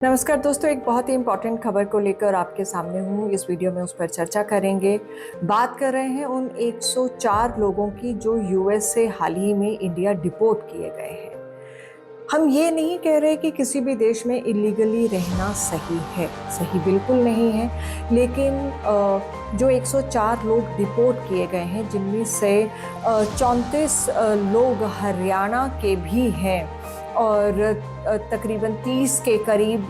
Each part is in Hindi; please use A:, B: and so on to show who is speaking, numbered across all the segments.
A: नमस्कार दोस्तों, एक बहुत ही इम्पॉर्टेंट खबर को लेकर आपके सामने हूँ। इस वीडियो में उस पर चर्चा करेंगे। बात कर रहे हैं उन 104 लोगों की जो यूएस से हाल ही में इंडिया डिपोर्ट किए गए हैं। हम ये नहीं कह रहे कि किसी भी देश में इलीगली रहना सही है, सही बिल्कुल नहीं है। लेकिन जो 104 लोग डिपोर्ट किए गए हैं, जिनमें से 34 लोग हरियाणा के भी हैं और तकरीबन 30 के करीब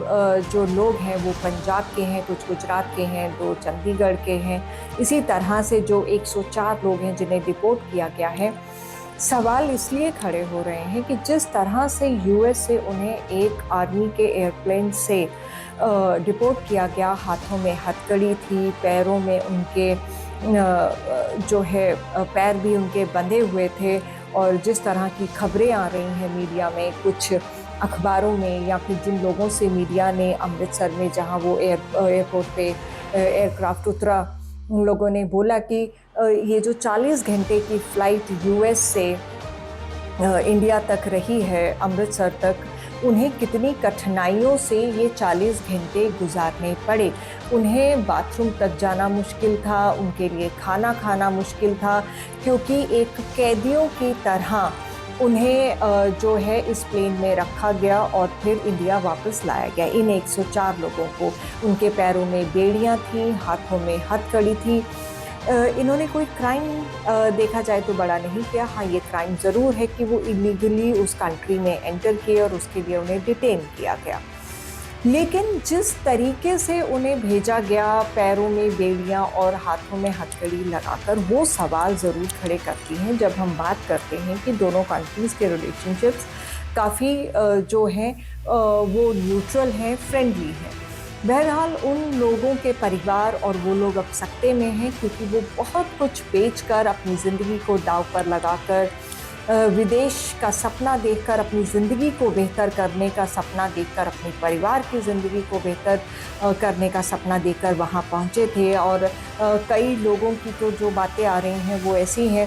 A: जो लोग हैं वो पंजाब के हैं, कुछ गुजरात के हैं, 2 चंडीगढ़ के हैं। इसी तरह से जो 104 लोग हैं जिन्हें डिपोर्ट किया गया है, सवाल इसलिए खड़े हो रहे हैं कि जिस तरह से यूएस से उन्हें एक आर्मी के एयरप्लेन से डिपोर्ट किया गया, हाथों में हथकड़ी थी, पैरों में उनके जो है पैर भी उनके बंधे हुए थे, और जिस तरह की खबरें आ रही हैं मीडिया में, कुछ अखबारों में, या फिर जिन लोगों से मीडिया ने अमृतसर में जहां वो एयरपोर्ट पे एयरक्राफ्ट उतरा, उन लोगों ने बोला कि ये जो 40 घंटे की फ़्लाइट यूएस से इंडिया तक रही है, अमृतसर तक, उन्हें कितनी कठिनाइयों से ये 40 घंटे गुजारने पड़े। उन्हें बाथरूम तक जाना मुश्किल था, उनके लिए खाना खाना मुश्किल था, क्योंकि एक कैदियों की तरह उन्हें जो है इस प्लेन में रखा गया और फिर इंडिया वापस लाया गया। इन 104 लोगों को, उनके पैरों में बेड़ियां थीं, हाथों में हथकड़ी थी। इन्होंने कोई क्राइम देखा जाए तो बड़ा नहीं किया। हाँ, ये क्राइम ज़रूर है कि वो इलीगली उस कंट्री में एंटर किए और उसके लिए उन्हें डिटेन किया गया। लेकिन जिस तरीके से उन्हें भेजा गया, पैरों में बेड़ियां और हाथों में हथकड़ी लगाकर, वो सवाल ज़रूर खड़े करती हैं जब हम बात करते हैं कि दोनों कंट्रीज़ के रिलेशनशिप्स काफ़ी जो हैं वो न्यूट्रल हैं, फ्रेंडली हैं। बहरहाल उन लोगों के परिवार और वो लोग अब सकते में हैं, क्योंकि वो बहुत कुछ बेचकर, अपनी ज़िंदगी को दांव पर लगाकर, विदेश का सपना देखकर, अपनी ज़िंदगी को बेहतर करने का सपना देखकर, अपने परिवार की ज़िंदगी को बेहतर करने का सपना देखकर वहाँ पहुँचे थे। और कई लोगों की तो जो बातें आ रही हैं वो ऐसी हैं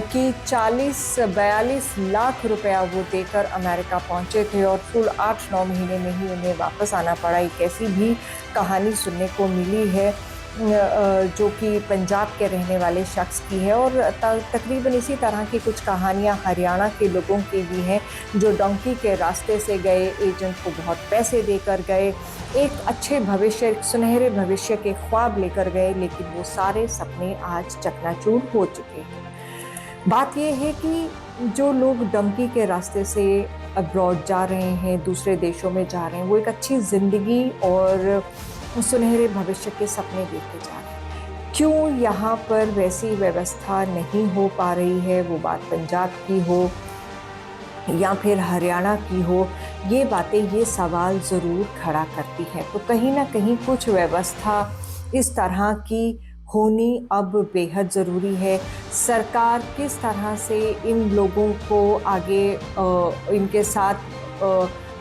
A: कि 40-42 लाख रुपया वो देकर अमेरिका पहुँचे थे और फुल 8-9 महीने में ही उन्हें वापस आना पड़ा। एक ऐसी भी कहानी सुनने को मिली है जो कि पंजाब के रहने वाले शख्स की है। और तकरीबन इसी तरह की कुछ कहानियां हरियाणा के लोगों की भी हैं, जो डोंकी के रास्ते से गए, एजेंट को बहुत पैसे देकर गए, एक अच्छे भविष्य, एक सुनहरे भविष्य के ख्वाब लेकर गए, लेकिन वो सारे सपने आज चकनाचूर हो चुके हैं। बात यह है कि जो लोग डोंकी के रास्ते से अब्रॉड जा रहे हैं, दूसरे देशों में जा रहे हैं, वो एक अच्छी ज़िंदगी और सुनहरे भविष्य के सपने देखते जा रहे हैं। क्यों यहाँ पर वैसी व्यवस्था नहीं हो पा रही है, वो बात पंजाब की हो या फिर हरियाणा की हो, ये बातें, ये सवाल ज़रूर खड़ा करती है। तो कहीं ना कहीं कुछ व्यवस्था इस तरह की होनी अब बेहद ज़रूरी है। सरकार किस तरह से इन लोगों को आगे इनके साथ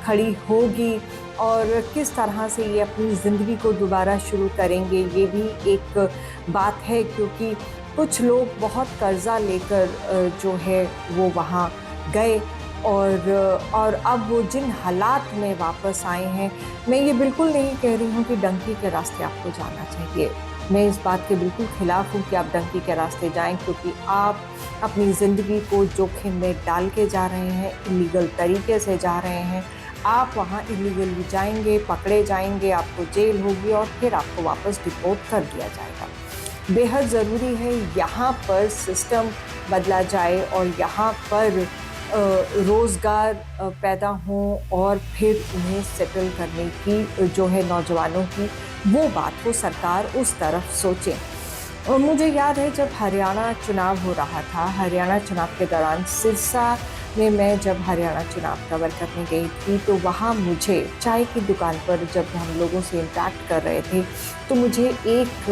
A: खड़ी होगी और किस तरह से ये अपनी ज़िंदगी को दोबारा शुरू करेंगे, ये भी एक बात है। क्योंकि कुछ लोग बहुत कर्ज़ा लेकर जो है वो वहाँ गए और अब वो जिन हालात में वापस आए हैं, मैं ये बिल्कुल नहीं कह रही हूँ कि डंकी के रास्ते आपको जाना चाहिए। मैं इस बात के बिल्कुल ख़िलाफ़ हूँ कि आप डंकी के रास्ते जाएं, क्योंकि आप अपनी ज़िंदगी को जोखिम में डाल के जा रहे हैं, इलीगल तरीके से जा रहे हैं। आप वहाँ इलीगली जाएंगे, पकड़े जाएंगे, आपको जेल होगी और फिर आपको वापस डिपोर्ट कर दिया जाएगा। बेहद ज़रूरी है यहाँ पर सिस्टम बदला जाए और यहाँ पर रोज़गार पैदा हों और फिर उन्हें सेटल करने की जो है नौजवानों की वो बात हो, सरकार उस तरफ सोचे। और मुझे याद है जब हरियाणा चुनाव हो रहा था, हरियाणा चुनाव के दौरान सिरसा में मैं जब हरियाणा चुनाव कवर करने गई थी, तो वहाँ मुझे चाय की दुकान पर जब हम लोगों से इंटरेक्ट कर रहे थे, तो मुझे एक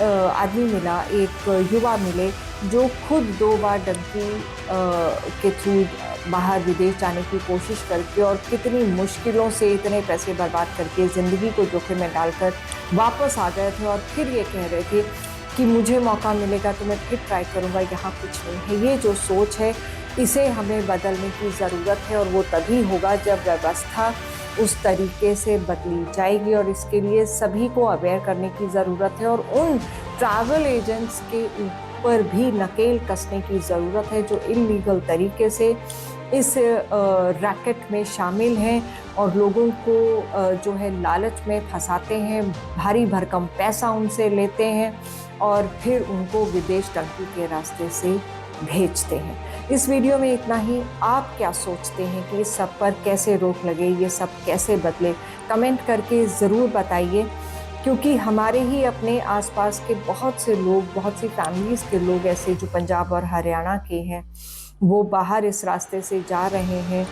A: आदमी मिला, एक युवा मिले, जो खुद 2 बार डंकी के थ्रू बाहर विदेश जाने की कोशिश करके और कितनी मुश्किलों से इतने पैसे बर्बाद करके ज़िंदगी को जोखिम में डालकर वापस आ गए थे और फिर ये कह रहे थे कि मुझे मौका मिलेगा तो मैं फिर ट्राई करूँगा, यहाँ कुछ नहीं है। ये जो सोच है, इसे हमें बदलने की ज़रूरत है और वो तभी होगा जब व्यवस्था उस तरीके से बदली जाएगी और इसके लिए सभी को अवेयर करने की ज़रूरत है और उन ट्रैवल एजेंट्स के ऊपर भी नकेल कसने की ज़रूरत है जो इलीगल तरीके से इस रैकेट में शामिल हैं और लोगों को जो है लालच में फंसाते हैं, भारी भरकम पैसा उनसे लेते हैं और फिर उनको विदेश टंकी के रास्ते से भेजते हैं। इस वीडियो में इतना ही। आप क्या सोचते हैं कि इस सब पर कैसे रोक लगे, ये सब कैसे बदले? कमेंट करके ज़रूर बताइए, क्योंकि हमारे ही अपने आसपास के बहुत से लोग, बहुत सी फैमिलीज़ के लोग ऐसे जो पंजाब और हरियाणा के हैं, वो बाहर इस रास्ते से जा रहे हैं।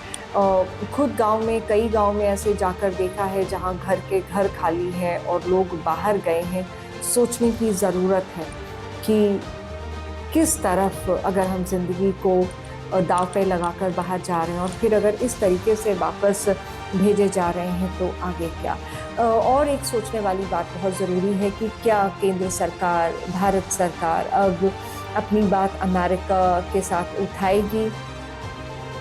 A: खुद गांव में, कई गांव में ऐसे जाकर देखा है जहां घर के घर खाली हैं और लोग बाहर गए हैं। सोचने की ज़रूरत है कि किस तरफ अगर हम ज़िंदगी को दांव पे लगाकर बाहर जा रहे हैं और फिर अगर इस तरीके से वापस भेजे जा रहे हैं तो आगे क्या? और एक सोचने वाली बात बहुत ज़रूरी है कि क्या केंद्र सरकार, भारत सरकार अब अपनी बात अमेरिका के साथ उठाएगी?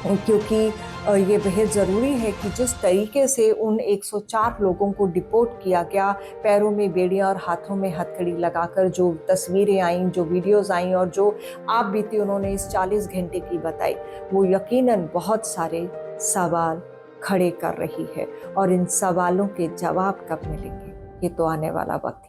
A: क्योंकि ये बेहद ज़रूरी है कि जिस तरीके से उन 104 लोगों को डिपोर्ट किया गया, पैरों में बेड़ियां और हाथों में हथकड़ी लगाकर, जो तस्वीरें आईं, जो वीडियोस आईं और जो आप बीती उन्होंने इस 40 घंटे की बताई, वो यकीनन बहुत सारे सवाल खड़े कर रही है और इन सवालों के जवाब कब मिलेंगे, ये तो आने वाला वक्त